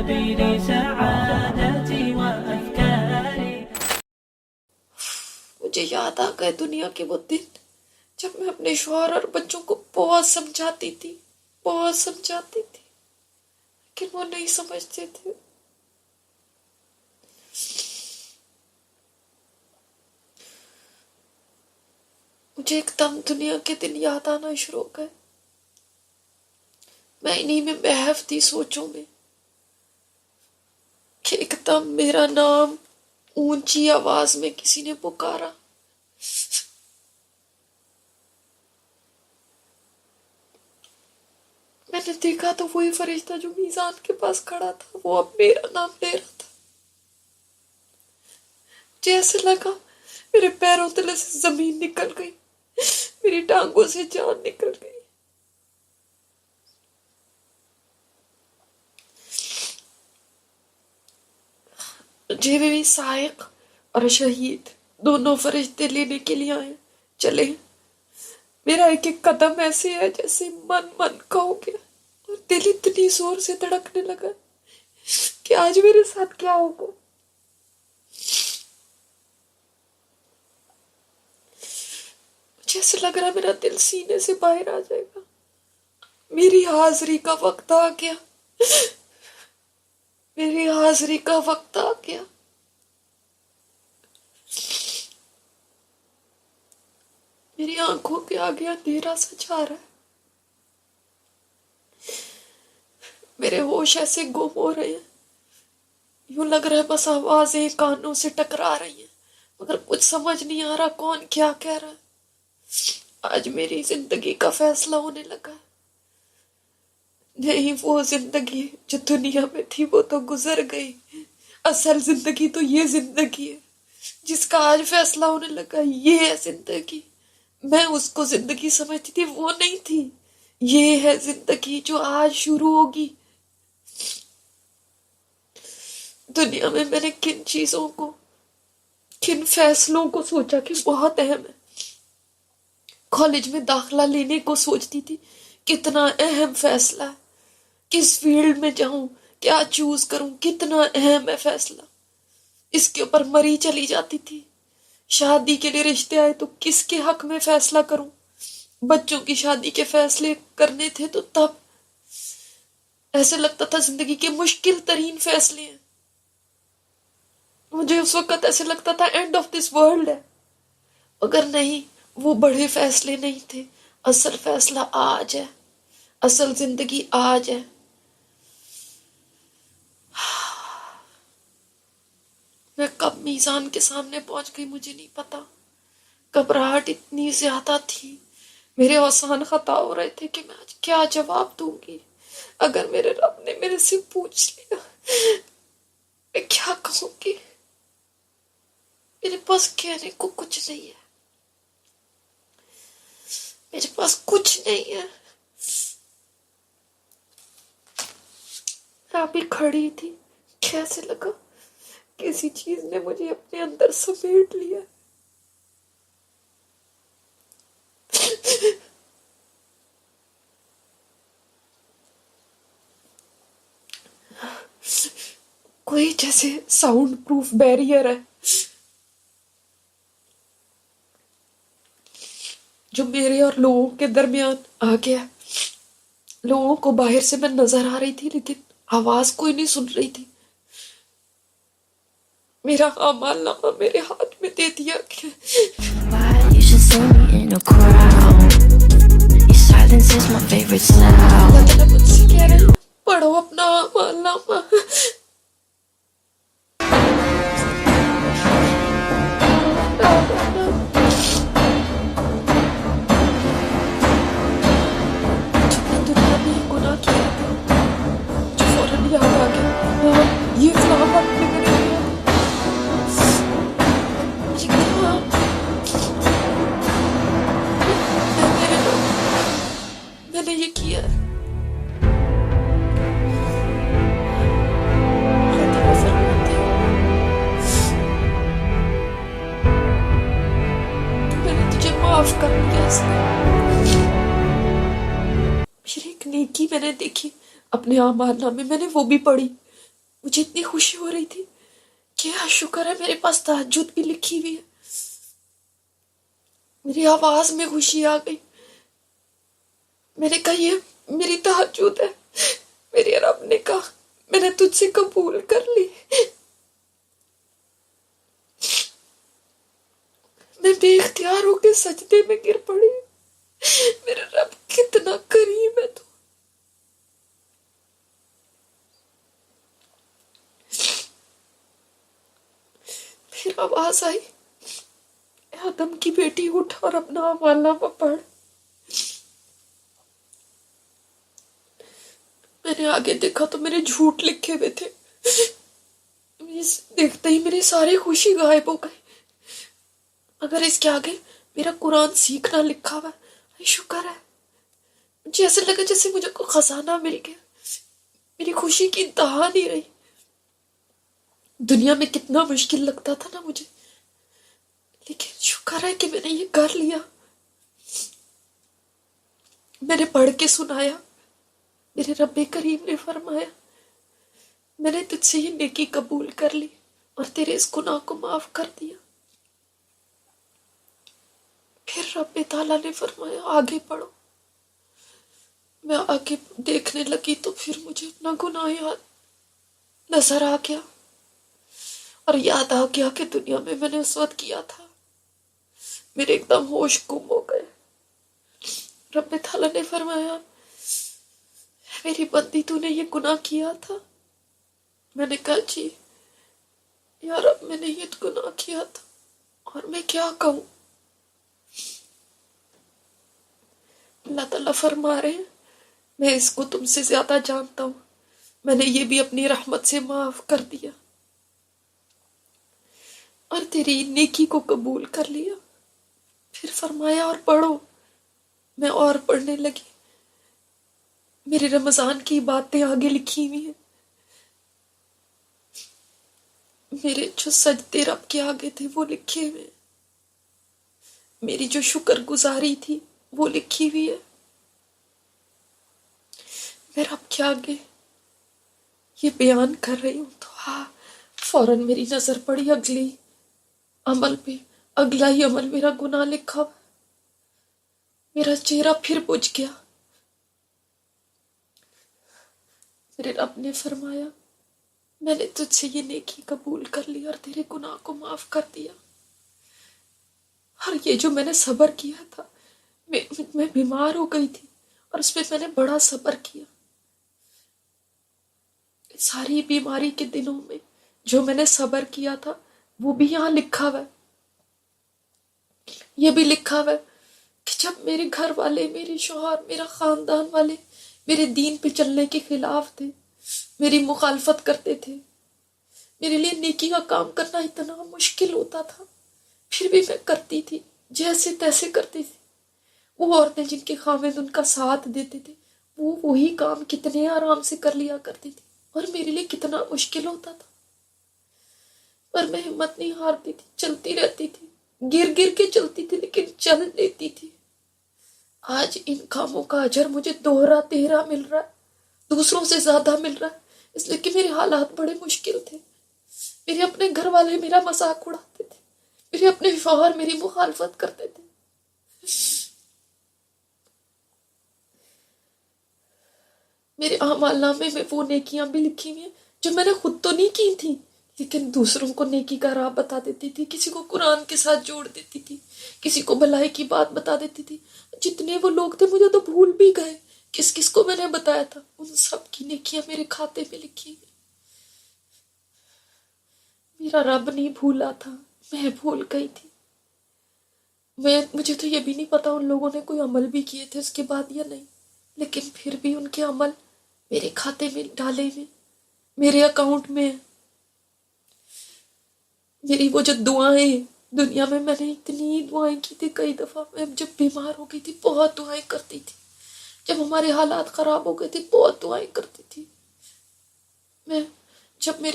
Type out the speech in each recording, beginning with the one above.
سبيل سعادتي وأفكاري. مجھے یاد آ گئے دنیا کے وہ دن جب میں اپنے شوہر اور بچوں کو بہت سمجھاتی تھی لیکن وہ نہیں سمجھتے تھے. مجھے ایک دم دنیا کے دن یاد آنا شروع ہو گئے. میں انہی میں محو تھی سوچوں میں کہ ایک دم میرا نام اونچی آواز میں کسی نے پکارا. میں نے دیکھا تو وہی فرشتہ جو میزان کے پاس کھڑا تھا وہ اب میرا نام لے رہا تھا. جیسے لگا میرے پیروں تلے سے زمین نکل گئی, میری ٹانگوں سے جان نکل گئی. مجھے بھی سائق اور شہید دونوں فرشتے لینے کے لیے آئے. چلے میرا ایک ایک قدم ایسے ہے جیسے من کا ہو گیا اور دل اتنی زور سے دھڑکنے لگا کہ آج میرے ساتھ کیا ہوگا. مجھے ایسے لگ رہا میرا دل سینے سے باہر آ جائے گا. میری حاضری کا وقت آ گیا. میری آنکھوں کے آگے اندھیرا سا چھا رہا ہے. میرے ہوش ایسے گم ہو رہے ہیں, یوں لگ رہا ہے بس آوازیں کانوں سے ٹکرا رہی ہیں مگر کچھ سمجھ نہیں آ رہا کون کیا کہہ رہا ہے. آج میری زندگی کا فیصلہ ہونے لگا. نہیں, وہ زندگی جو دنیا میں تھی وہ تو گزر گئی. اصل زندگی تو یہ زندگی ہے جس کا آج فیصلہ ہونے لگا. یہ ہے زندگی. میں اس کو زندگی سمجھتی تھی, وہ نہیں تھی. یہ ہے زندگی جو آج شروع ہوگی. دنیا میں نے کن چیزوں کو, کن فیصلوں کو سوچا کہ بہت اہم ہے. کالج میں داخلہ لینے کو سوچتی تھی, کتنا اہم فیصلہ ہے. کس فیلڈ میں جاؤں, کیا چوز کروں, کتنا اہم ہے فیصلہ. اس کے اوپر مری چلی جاتی تھی. شادی کے لیے رشتے آئے تو کس کے حق میں فیصلہ کروں. بچوں کی شادی کے فیصلے کرنے تھے تو تب ایسے لگتا تھا زندگی کے مشکل ترین فیصلے ہیں. مجھے اس وقت ایسے لگتا تھا اینڈ آف دس ورلڈ ہے. مگر نہیں, وہ بڑے فیصلے نہیں تھے. اصل فیصلہ آج ہے. اصل زندگی آج ہے. میں کب میزان کے سامنے پہنچ گئی مجھے نہیں پتا. گھبراہٹ اتنی زیادہ تھی, میرے آسان خطا ہو رہے تھے کہ میں آج کیا جواب دوں گی. اگر میرے رب نے میرے سے پوچھ لیا میں کیا کہوں گی. میرے پاس کہنے کو کچھ نہیں ہے. میرے پاس کچھ نہیں ہے. میں ابھی کھڑی تھی, کیسے لگا کسی چیز نے مجھے اپنے اندر سمیٹ لیا. کوئی جیسے ساؤنڈ پروف بیریئر ہے جو میرے اور لوگوں کے درمیان آ گیا. لوگوں کو باہر سے میں نظر آ رہی تھی لیکن آواز کوئی نہیں سن رہی تھی. میرا اعمال نامہ میرے ہاتھ میں دے دیا کہ اللہ تعالیٰ مجھ سے کہہ رہے ہیں پڑھو اپنا اعمال نامہ. یہ فلاور بھی میرے لیے میں نے یہ کیا. میں نے تجھے معاف کر دیا. میری ایک نیکی میں نے دیکھی اپنے اعمال نامے, میں نے وہ بھی پڑھی. مجھے اتنی خوشی ہو رہی تھی کہ شکر ہے میرے پاس تہجد بھی لکھی ہوئی ہے. میری آواز میں خوشی آ گئی. میں نے کہا یہ میری تہجد ہے. میرے رب نے کہا میں نے تجھ سے قبول کر لی. میں بے اختیار ہو کے سجدے میں گر پڑی. میرے رب کتنا کریم ہے تو. پھر آواز آئی آدم کی بیٹی اٹھ اور اپنا حوالہ پڑھ. میں نے آگے دیکھا تو میرے جھوٹ لکھے ہوئے تھے. دیکھتے ہی میری ساری خوشی غائب ہو گئی. اگر اس کے آگے میرا قرآن سیکھنا لکھا ہوا ہے شکر ہے. مجھے ایسے لگا جیسے مجھے کوئی خزانہ مل گیا. میری خوشی کی انتہا نہیں رہی. دنیا میں کتنا مشکل لگتا تھا نا مجھے، لیکن شکر ہے کہ میں نے یہ کر لیا. میں نے پڑھ کے سنایا. میرے رب کریم نے فرمایا میں نے تجھ سے یہ نیکی قبول کر لی اور تیرے اس گناہ کو معاف کر دیا. پھر رب تعالیٰ نے فرمایا آگے پڑھو. میں آگے دیکھنے لگی تو پھر مجھے اپنا گناہ یاد نظر آ گیا اور یاد آ گیا کہ دنیا میں نے اس وقت کیا تھا. میرے ایک دم ہوش گم ہو گئے. رب تعالیٰ نے فرمایا میری بندی تو نے یہ گناہ کیا تھا. میں نے کہا جی یا رب میں نے یہ گناہ کیا تھا اور میں کیا کہوں. اللہ تعالیٰ فرما رہے ہیں میں اس کو تم سے زیادہ جانتا ہوں. میں نے یہ بھی اپنی رحمت سے معاف کر دیا اور تیری نیکی کو قبول کر لیا. پھر فرمایا اور پڑھو. میں اور پڑھنے لگی. میرے رمضان کی باتیں آگے لکھی ہوئی ہیں. میرے جو سجدے رب کے آگے تھے وہ لکھے ہوئے. میری جو شکر گزاری تھی وہ لکھی ہوئی ہے. میں رب کے آگے یہ بیان کر رہی ہوں تو فوراً میری نظر پڑی اگلی عمل پہ. اگلا ہی عمل میرا گناہ لکھا ہوا. میرا چہرہ پھر بجھ گیا. میرے رب نے فرمایا میں نے تجھ سے یہ نیکی قبول کر لی اور تیرے گناہ کو معاف کر دیا. اور یہ جو میں نے صبر کیا تھا، میں بیمار ہو گئی تھی اور اس پہ میں نے بڑا صبر کیا. ساری بیماری کے دنوں میں جو میں نے صبر کیا تھا وہ بھی یہاں لکھا ہوا ہے. یہ بھی لکھا ہوا ہے کہ جب میرے گھر والے، میرے شوہر، میرا خاندان والے میرے دین پہ چلنے کے خلاف تھے، میری مخالفت کرتے تھے، میرے لیے نیکی کا کام کرنا اتنا مشکل ہوتا تھا، پھر بھی میں کرتی تھی، جیسے تیسے کرتی تھی. وہ عورتیں جن کے خاوند ان کا ساتھ دیتے تھے وہ وہی کام کتنے آرام سے کر لیا کرتی تھی اور میرے لیے کتنا مشکل ہوتا تھا. پر میں ہمت نہیں ہارتی تھی، چلتی رہتی تھی. گر گر کے چلتی تھی لیکن چل لیتی تھی. آج ان کاموں کا اجر مجھے دوہرا تیرا مل رہا ہے، دوسروں سے زیادہ مل رہا ہے، اس لیے کہ میرے حالات بڑے مشکل تھے. میرے اپنے گھر والے میرا مذاق اڑاتے تھے، میرے اپنے شوہر میری مخالفت کرتے تھے. میرے اعمال نامے میں وہ نیکیاں بھی لکھی ہوئی ہیں جو میں نے خود تو نہیں کی تھی لیکن دوسروں کو نیکی کا راہ بتا دیتی تھی. کسی کو قرآن کے ساتھ جوڑ دیتی تھی، کسی کو بھلائی کی بات بتا دیتی تھی. جتنے وہ لوگ تھے مجھے تو بھول بھی گئے کس کس کو میں نے بتایا تھا. ان سب کی نیکیاں میرے کھاتے میں لکھی ہوئی. میرا رب نہیں بھولا تھا، میں بھول گئی تھی. مجھے تو یہ بھی نہیں پتا ان لوگوں نے کوئی عمل بھی کیے تھے اس کے بعد یا نہیں، لیکن پھر بھی ان کے عمل میرے کھاتے میں ڈالے ہوئے، میرے اکاؤنٹ میں. میری وہ جو دعائیں دنیا میں نے اتنی دعائیں کی تھی، کئی دفعہ میں جب بیمار ہو گئی تھی بہت دعائیں کرتی تھی، جب ہمارے حالات خراب ہو گئے تھے بہت دعائیں کرتی تھی. جب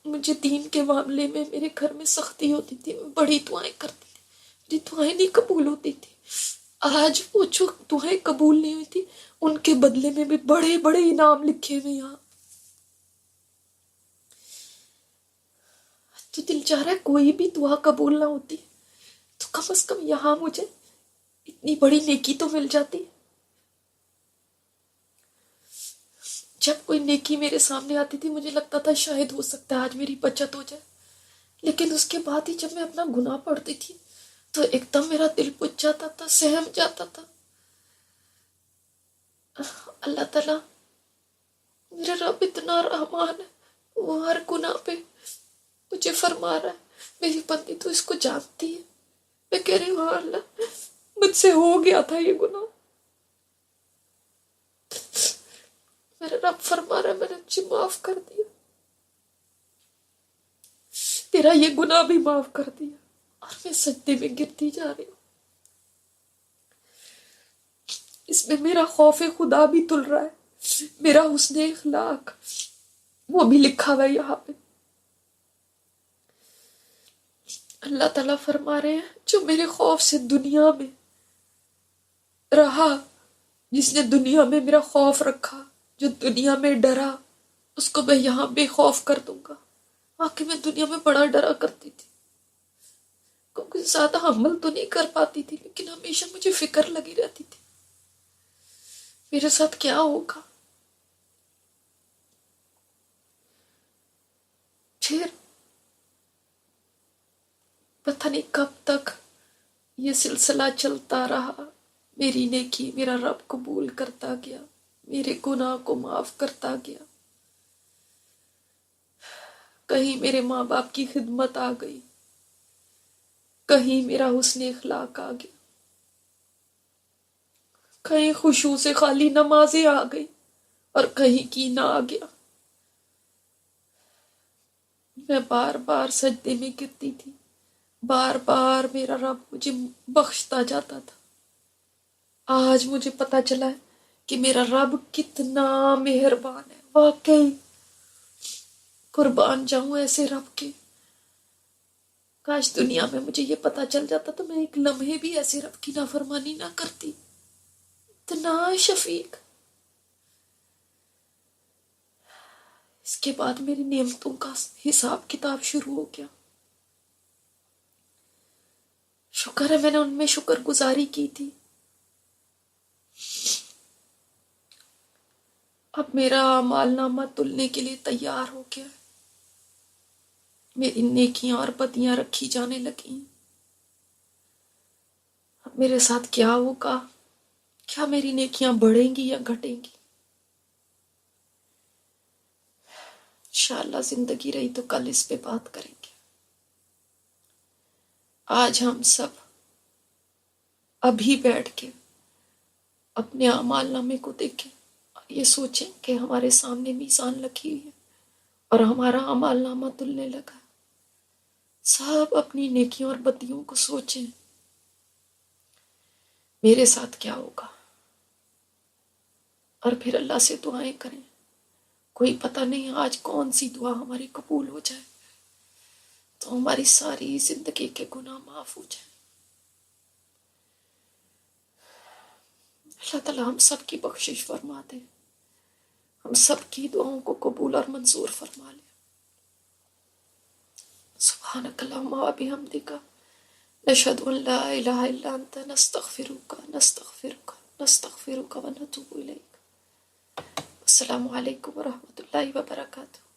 مجھے دین کے معاملے میں میرے گھر میں سختی ہوتی تھی میں بڑی دعائیں کرتی تھی، میری دعائیں نہیں قبول ہوتی تھی. آج وہ جو دعائیں قبول نہیں ہوئی تھی ان کے بدلے میں بھی بڑے بڑے انعام لکھے ہوئے یہاں. تو دل چاہ رہا ہے کوئی بھی دعا قبول نہ ہوتی تو کم از کم یہاں مجھے اتنی بڑی نیکی تو مل جاتی. جب کوئی نیکی میرے سامنے آتی تھی مجھے لگتا تھا شاید ہو سکتا ہے آج میری بچت ہو جائے، لیکن اس کے بعد ہی جب میں اپنا گناہ پڑھتی تھی تو ایک دم میرا دل بجھ جاتا تھا، سہم جاتا تھا. اللہ تعالیٰ میرا رب اتنا رحمان ہے، وہ ہر گناہ پہ مجھے فرما رہا ہے میری بندی تو اس کو جانتی ہے. میں کہہ رہی ہوں ہاں اللہ مجھ سے ہو گیا تھا یہ گناہ. میرا رب فرما رہا ہے میں نے تجھے معاف کر دیا، تیرا یہ گناہ بھی معاف کر دیا. اور میں سجدے میں گرتی جا رہی ہوں. اس میں میرا خوف خدا بھی تل رہا ہے، میرا حسن اخلاق وہ بھی لکھا ہوا ہے یہاں پہ. اللہ تعالیٰ فرما رہے ہیں جو میرے خوف سے دنیا میں رہا، جس نے دنیا میں میرا خوف رکھا، جو دنیا میں ڈرا، اس کو میں یہاں بے خوف کر دوں گا. واقعی میں دنیا میں بڑا ڈرا کرتی تھی، کیونکہ زیادہ عمل تو نہیں کر پاتی تھی، لیکن ہمیشہ مجھے فکر لگی رہتی تھی میرے ساتھ کیا ہوگا. پھر پتہ نہیں کب تک یہ سلسلہ چلتا رہا. میری نیکی میرا رب قبول کرتا گیا، میرے گناہ کو معاف کرتا گیا. کہیں میرے ماں باپ کی خدمت آ گئی، کہیں میرا حسن اخلاق آ گیا، کہیں خشوع سے خالی نمازیں آ گئی اور کہیں کینہ آ گیا. میں بار بار سجدے میں گرتی تھی، بار بار میرا رب مجھے بخشتا جاتا تھا. آج مجھے پتا چلا ہے کہ میرا رب کتنا مہربان ہے. واقعی قربان جاؤں ایسے رب کے. کاش دنیا میں مجھے یہ پتا چل جاتا تو میں ایک لمحے بھی ایسے رب کی نافرمانی نہ کرتی. اتنا شفیق. اس کے بعد میری نعمتوں کا حساب کتاب شروع ہو گیا. شکر ہے میں نے ان میں شکر گزاری کی تھی. اب میرا اعمال نامہ تلنے کے لیے تیار ہو گیا. میری نیکیاں اور بدیاں رکھی جانے لگی. اب میرے ساتھ کیا ہوگا؟ کیا میری نیکیاں بڑھیں گی یا گھٹیں گی؟ انشاءاللہ زندگی رہی تو کل اس پہ بات کریں گے. آج ہم سب ابھی بیٹھ کے اپنے اعمال نامے کو دیکھیں اور یہ سوچیں کہ ہمارے سامنے میزان لگی ہوئی ہے اور ہمارا اعمال نامہ تلنے لگا. سب اپنی نیکیوں اور بدیوں کو سوچیں میرے ساتھ کیا ہوگا، اور پھر اللہ سے دعائیں کریں. کوئی پتہ نہیں آج کون سی دعا ہماری قبول ہو جائے تو ہماری ساری زندگی کے گناہ معاف ہو جائیں. اللہ تعالیٰ ہم سب کی بخشش فرما دے، ہم سب کی دعاؤں کو قبول اور منظور فرما لے. سبحانک اللہم و بحمدک نشہد ان لا الہ الا انت نستغفرک نستغفرک نستغفرک و نتوب الیک. السلام علیکم ورحمۃ اللہ وبرکاتہ.